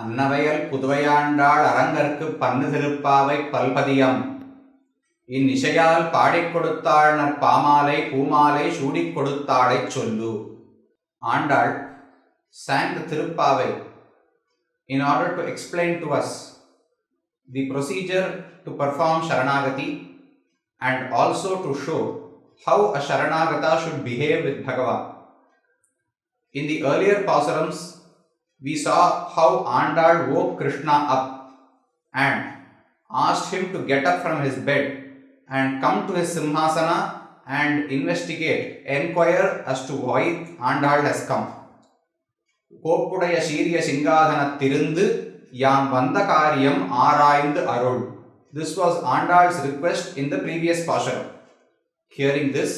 அன்னவயல் புதுவையாண்டாள் அரங்கற்கு பன்னு திருப்பாவை பல்பதியம் இந்நிசையால் பாடிக் கொடுத்தாள் நற்பாமாலை பூமாலை சூடிக் கொடுத்தாளைச் சொல்லு. Andal sang the Tirupavai in order to explain to us the procedure to perform Sharanagati and also to show how a Sharanagata should behave with Bhagavan. In the earlier pasurams, we saw how Andal woke Krishna up and asked him to get up from his bed and come to his Simhasana and investigate, enquire as to why Andal has come. Koppudaya Shiriya Singadhanathirundu Yam Vanda Karyam Aaraindu Arul. This was Andal's request in the previous passaram. Hearing this,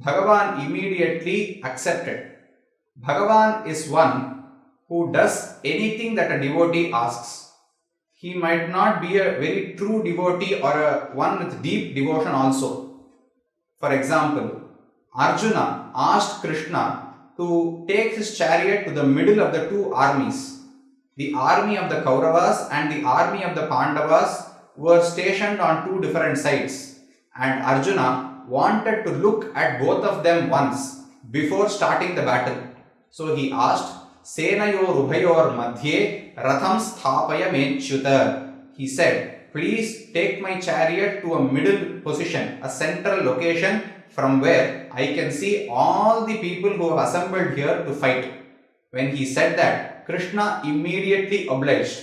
Bhagavan immediately accepted. Bhagavan is one who does anything that a devotee asks. He might not be a very true devotee or a one with deep devotion also. For example, Arjuna asked Krishna to take his chariot to the middle of the two armies. The army of the Kauravas and the army of the Pandavas were stationed on two different sides, and Arjuna wanted to look at both of them once before starting the battle. So he asked, Senayor Ubhayor Madhye Ratham Sthapaya Mechyuta. He said, please take my chariot to a middle position, a central location from where I can see all the people who have assembled here to fight. When he said that, Krishna immediately obliged.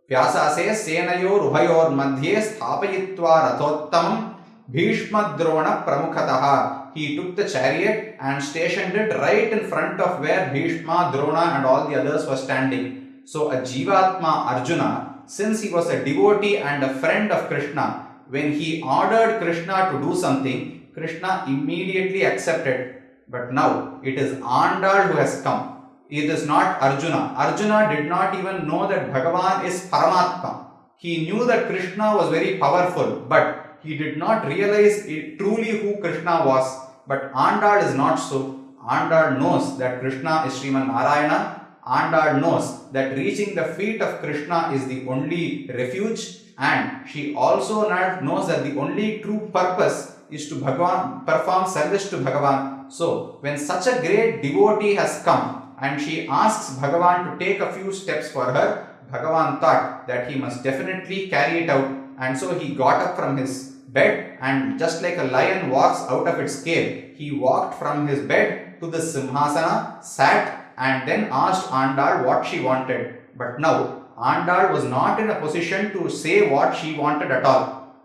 Vyasa says, Senayor Ubhayor Madhye Sthapayitva Rathottamam Bhishma Drona Pramukhataha. He took the chariot and stationed it right in front of where Bhishma, Drona and all the others were standing. So a Jivatma Arjuna, since he was a devotee and a friend of Krishna, when he ordered Krishna to do something, Krishna immediately accepted. But now it is Andal who has come. It is not Arjuna. Arjuna did not even know that Bhagavan is Paramatma. He knew that Krishna was very powerful, but he did not realize truly who Krishna was. But Andal is not so. Andal knows that Krishna is Sriman Narayana. Andal knows that reaching the feet of Krishna is the only refuge, and she also knows that the only true purpose is to perform service to Bhagavan. So, when such a great devotee has come and she asks Bhagavan to take a few steps for her, Bhagavan thought that he must definitely carry it out, and so he got up from his bed, and just like a lion walks out of its cave, he walked from his bed to the Simhasana, sat, and then asked Andal what she wanted. But now, Andal was not in a position to say what she wanted at all.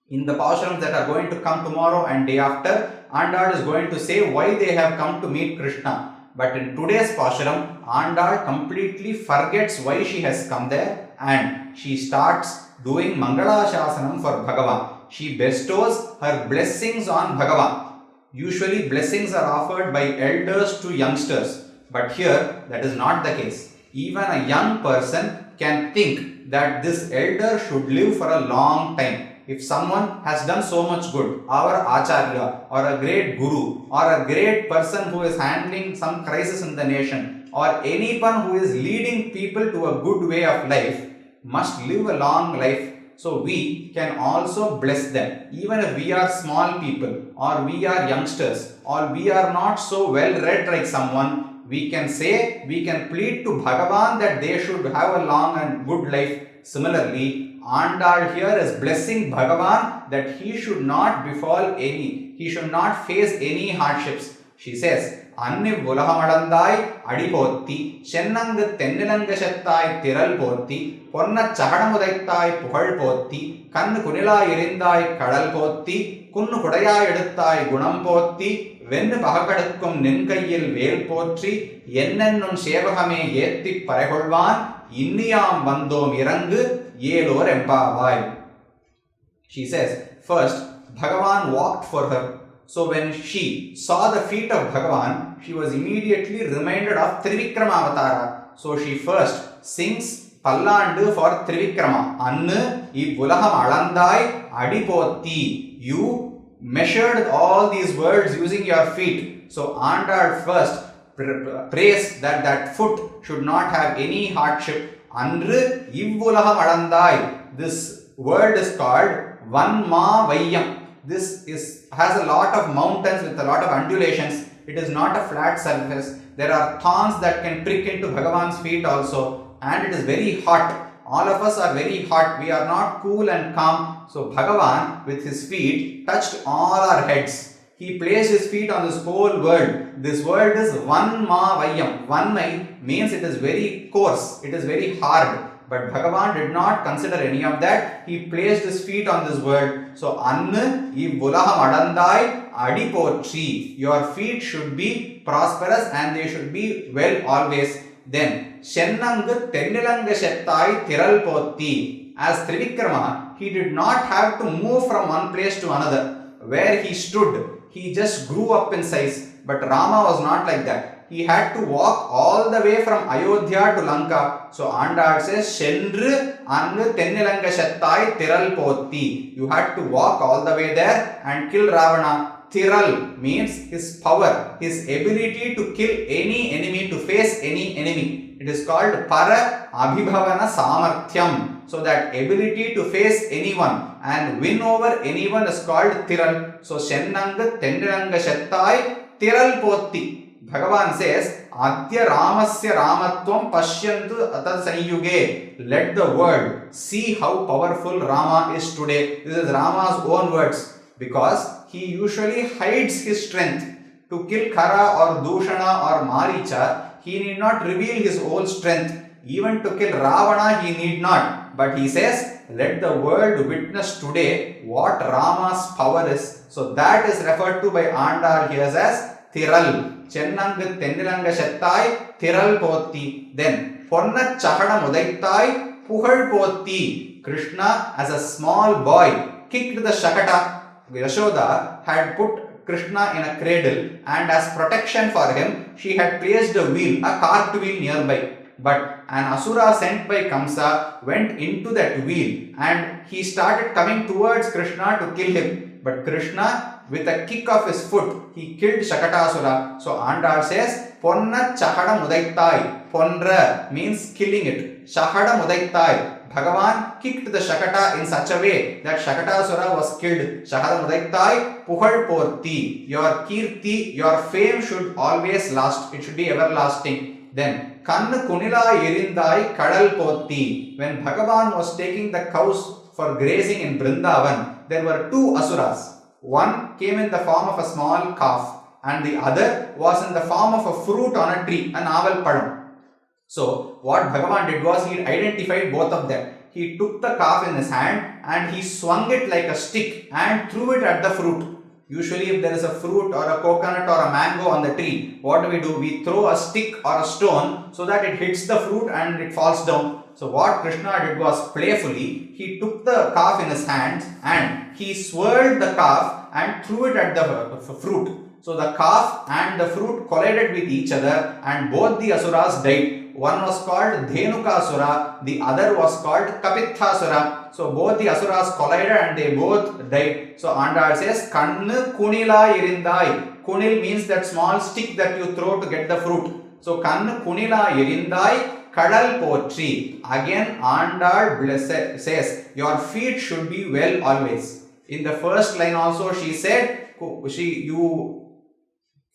In the passurams that are going to come tomorrow and day after, Andal is going to say why they have come to meet Krishna. But in today's passuram, Andal completely forgets why she has come there, and she starts doing Mangala Shasanam for Bhagavan. She bestows her blessings on Bhagavan. Usually blessings are offered by elders to youngsters, but here that is not the case. Even a young person can think that this elder should live for a long time. If someone has done so much good, our Acharya or a great Guru or a great person who is handling some crisis in the nation or anyone who is leading people to a good way of life must live a long life. So we can also bless them. Even if we are small people or we are youngsters or we are not so well read like someone, we can say, we can plead to Bhagavan that they should have a long and good life. Similarly, Andal here is blessing Bhagavan that he should not he should not face any hardships. She says, Anniv Ulahamalandai Adipothi, Chennanga Tennilangashattai Tiral Pothi, Ponna Chahadamudaittai Puhal Pothi, Kan Kunila Irindai Kadal Pothi, Kun Kudaya Eduttai Gunam Pothi, When Pahakadakum Ninkayil Vel Potri, Yennennun Shevahame Yetti Paraholvan, Inniyam Vando Mirangu, Yelor Empavai. She says, first, Bhagavan walked for her. So when she saw the feet of Bhagavan, she was immediately reminded of Trivikrama Avatara. So she first sings Pallandu for Trivikrama. Annu Ibulaham Alandai Adipoti. You measured all these words using your feet. So Andal first prays that that foot should not have any hardship. Andru ivvulagam alandai. This word is called Vanma Vayyam. This has a lot of mountains with a lot of undulations. It is not a flat surface. There are thorns that can prick into Bhagavan's feet also, and it is very hot. All of us are very hot. We are not cool and calm. So Bhagavan with his feet touched all our heads. He placed his feet on this whole world. This world is Vanma Vayyam. Vanmai means it is very coarse. It is very hard. But Bhagavan did not consider any of that. He placed his feet on this world. So, Annu ivvulagam adandai adi potri. Your feet should be prosperous and they should be well always. Then, Shennangu tennilanga shettai tiral potti. As Trivikrama, he did not have to move from one place to another. Where he stood, he just grew up in size. But Rama was not like that. He had to walk all the way from Ayodhya to Lanka. So Andal says, Shendru Annu Tennilanga Shattai Tiral Potti. You had to walk all the way there and kill Ravana. Tiral means his power, his ability to kill any enemy, to face any enemy. It is called Para Abhibhavana Samarthyam. So that ability to face anyone and win over anyone is called Tiral. So Shennanga Tennilanga Shattai Tiral Potti. Bhagavan says, Adya Ramasya Ramatvam Pashyantu Atad Sanyuge. Let the world see how powerful Rama is today. This is Rama's own words. Because he usually hides his strength. To kill Khara or Dushana or Maricha, he need not reveal his whole strength. Even to kill Ravana, he need not. But he says, let the world witness today what Rama's power is. So that is referred to by Andal here as Tiral. Chennangu Tennilanga Shattai Tiral Potti. Then Ponna Chahada Mudaittai Puhal Potti. Krishna as a small boy kicked the Shakata. Yashoda had put Krishna in a cradle and as protection for him she had placed a wheel, a cart wheel nearby. But an Asura sent by Kamsa went into that wheel and he started coming towards Krishna to kill him. But Krishna, with a kick of his foot, he killed Shakatasura. So Andal says, Ponna Chahada Mudaittai. Pondra means killing it. Chahada Mudaittai. Bhagavan kicked the Shakata in such a way that Shakatasura was killed. Chahada Mudaittai Puhal Porti. Your Kirti, your fame should always last. It should be everlasting. Then Kannu Kunila Yerindai Kadal Potti. When Bhagavan was taking the cows for grazing in Vrindavan, there were two Asuras. One came in the form of a small calf and the other was in the form of a fruit on a tree, an aval padam. So what Bhagavan did was he identified both of them. He took the calf in his hand and he swung it like a stick and threw it at the fruit. Usually if there is a fruit or a coconut or a mango on the tree, what do? We throw a stick or a stone so that it hits the fruit and it falls down. So what Krishna did was playfully, he took the calf in his hands and he swirled the calf and threw it at the fruit. So the calf and the fruit collided with each other and both the Asuras died. One was called Dhenukasura, the other was called Kapithasura. So both the Asuras collided and they both died. So Andal says, Kannu Kunila Yerindai. Kunil means that small stick that you throw to get the fruit. So Kannu Kunila Yerindai Kadal Potri. Again Andal says, your feet should be well always. In the first line also she said,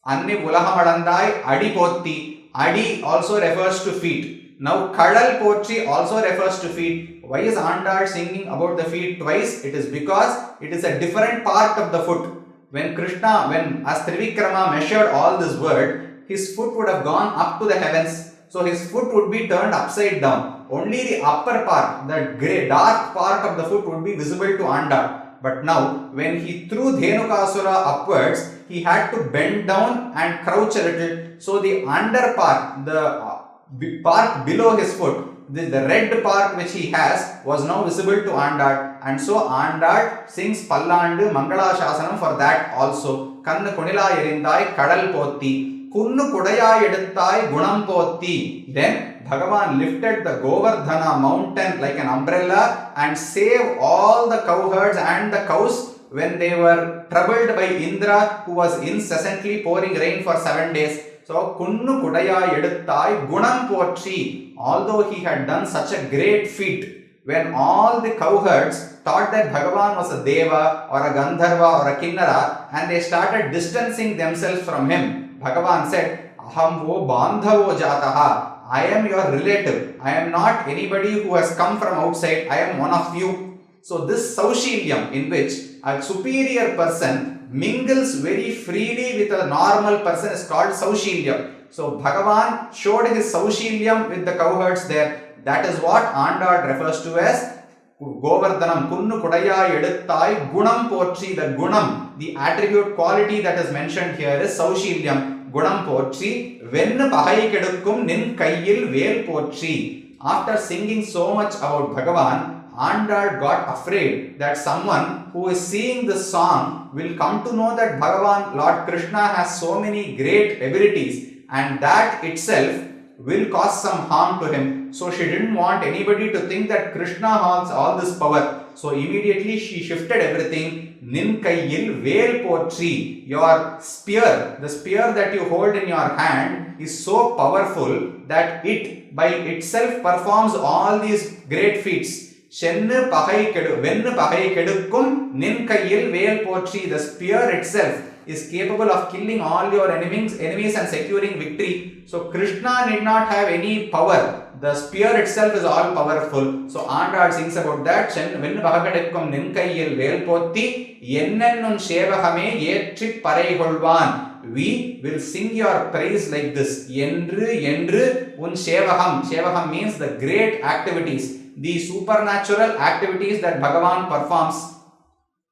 Anni Vulahamalandai Adi Potti. Adi also refers to feet. Now Kadal Potri also refers to feet. Why is Andal singing about the feet twice? It is because it is a different part of the foot. When as Trivikrama measured all this world, his foot would have gone up to the heavens. So his foot would be turned upside down. Only the upper part, the grey, dark part of the foot would be visible to Andal. But now, when he threw Dhenukasura upwards, he had to bend down and crouch a little. So the under part, the part below his foot, the red part which he has was now visible to Andal. And so Andal sings Pallandu Mangala Shasanam for that also. Kannu Kunila Yerindai Kadal Potti. Kunnu Kudaya Eduttai Gunam Potti. Then Bhagavan lifted the Govardhana mountain like an umbrella and saved all the cowherds and the cows when they were troubled by Indra, who was incessantly pouring rain for 7 days. So, Kunnu Kudaya Eduttai Gunam Potri, although he had done such a great feat, when all the cowherds thought that Bhagavan was a Deva or a Gandharva or a Kinnara and they started distancing themselves from him, Bhagavan said, Aham vo bandhavo jataha. I am your relative. I am not anybody who has come from outside. I am one of you. So this Saushilyam, in which a superior person mingles very freely with a normal person, is called Saushilyam. So Bhagavan showed his Saushilyam with the cowherds there. That is what Andal refers to as Govardhanam. Kunnu Kudaya Eduttai Gunam Potri. The Gunam, the attribute quality that is mentioned here is Saushilyam. Gunam Potri. Vennu Pahai Kedukkum Nin Kayyil Vel Potri. After singing so much about Bhagavan, Andal got afraid that someone who is seeing this song will come to know that Bhagavan, Lord Krishna, has so many great abilities, and that itself will cause some harm to him. So she didn't want anybody to think that Krishna has all this power. So immediately she shifted everything. Nin Kayyil Vel Potri. Your spear, the spear that you hold in your hand, is so powerful that it by itself performs all these great feats. Vennu Pahai Kedukkum Nin Kayyil Vel Potri. The spear itself is capable of killing all your enemies and securing victory. So Krishna need not have any power. The spear itself is all powerful. So Andal sings about that. Vennu Pahai Nin Kayyil Vel Potri Ennennun Sevahame Yetri Parai Holvan. We will sing your praise like this. Yendru Un Sevaham. Sevaham means the great activities, the supernatural activities that Bhagavan performs.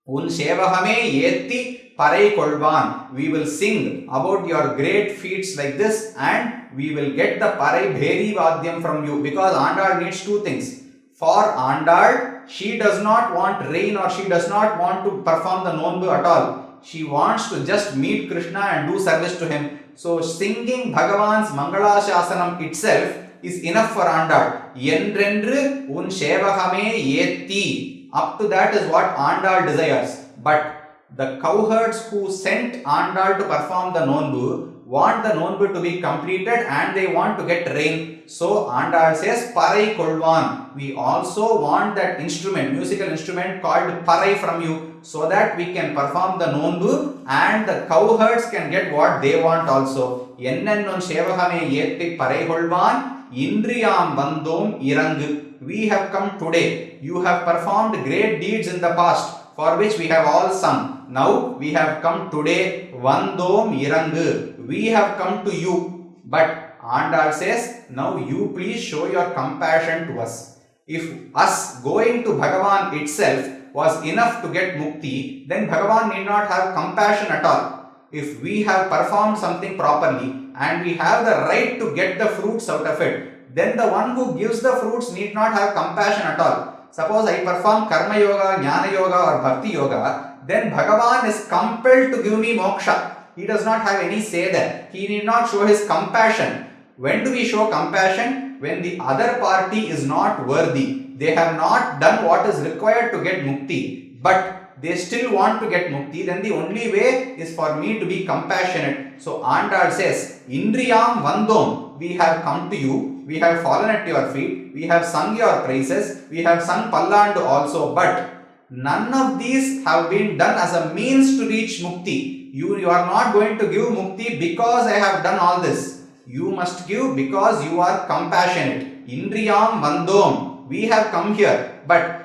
Un Sevahame Yeti Parai Kolvan. We will sing about your great feats like this, and we will get the Parai Bheri Vadyam from you, because Andal needs two things. For Andal, she does not want rain or she does not want to perform the Nonbu at all. She wants to just meet Krishna and do service to him. So singing Bhagavan's Mangala Shasanam itself is enough for Andal. Yendrendru un Sevahame Yeti. Up to that is what Andal desires. But the cowherds who sent Andal to perform the Nonbu want the Nonbu to be completed and they want to get rain. So Andal says Parai Kolvan. We also want that instrument, musical instrument called Parai from you, so that we can perform the Nonbu and the cowherds can get what they want also. Ennennun Sevahame Yeti Parai Kolvan Indriyam Vandom Irangu. We have come today. You have performed great deeds in the past, for which we have all sung. Now we have come today. Vandom Irangu. We have come to you. But Andal says, now you please show your compassion to us. If us going to Bhagavan itself was enough to get mukti, then Bhagavan need not have compassion at all. If we have performed something properly and we have the right to get the fruits out of it, then the one who gives the fruits need not have compassion at all. Suppose I perform Karma Yoga, Jnana Yoga or Bhakti Yoga, then Bhagavan is compelled to give me moksha. He does not have any say there. He need not show his compassion. When do we show compassion? When the other party is not worthy. They have not done what is required to get mukti, but they still want to get mukti. Then the only way is for me to be compassionate. So Andal says, Indriyam Vandom. We have come to you. We have fallen at your feet. We have sung your praises. We have sung Pallandu also. But none of these have been done as a means to reach mukti. You are not going to give mukti because I have done all this. You must give because you are compassionate. Indriyam Vandom. We have come here. But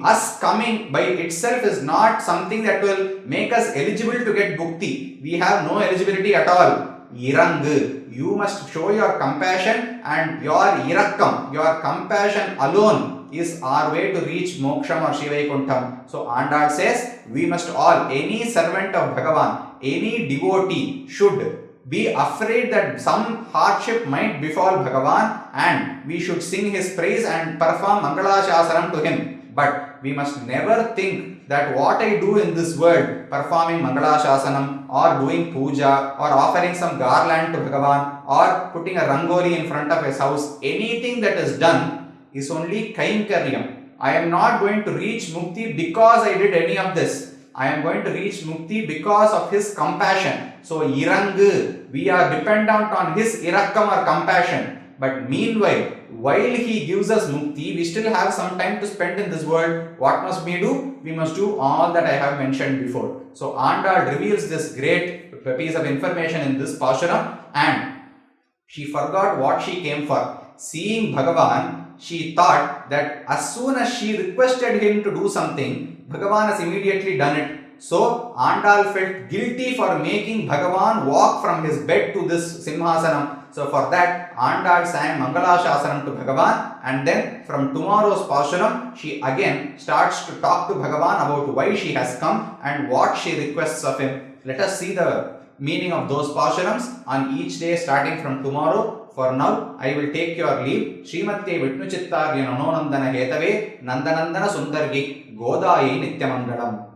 us coming by itself is not something that will make us eligible to get mukti. We have no eligibility at all. Irang. You must show your compassion, and your irakkam, your compassion alone is our way to reach moksham or Shivaikuntham. So Andal says, we must all, any servant of Bhagavan, any devotee should be afraid that some hardship might befall Bhagavan, and we should sing his praise and perform Mangala Shasanam to him. But we must never think that what I do in this world, performing Mangala Shasanam or doing puja or offering some garland to Bhagavan or putting a rangoli in front of his house, anything that is done is only kainkaryam. I am not going to reach mukti because I did any of this. I am going to reach mukti because of his compassion. So, Irang, we are dependent on his irakkam or compassion. But meanwhile, while he gives us mukti, we still have some time to spend in this world. What must we do? We must do all that I have mentioned before. So Andal reveals this great piece of information in this Pashuram, and she forgot what she came for. Seeing Bhagavan, she thought that as soon as she requested him to do something, Bhagavan has immediately done it. So Andal felt guilty for making Bhagavan walk from his bed to this Simhasanam. So for that, Andal sang Mangala Shasanam to Bhagavan, and then from tomorrow's Pashuram, she again starts to talk to Bhagavan about why she has come and what she requests of him. Let us see the meaning of those Pashurams on each day starting from tomorrow. For now, I will take your leave. Srimate Vitnuchittarya Nanonandana Hetave Nandanandana Sundargi Godayi Nityamangalam.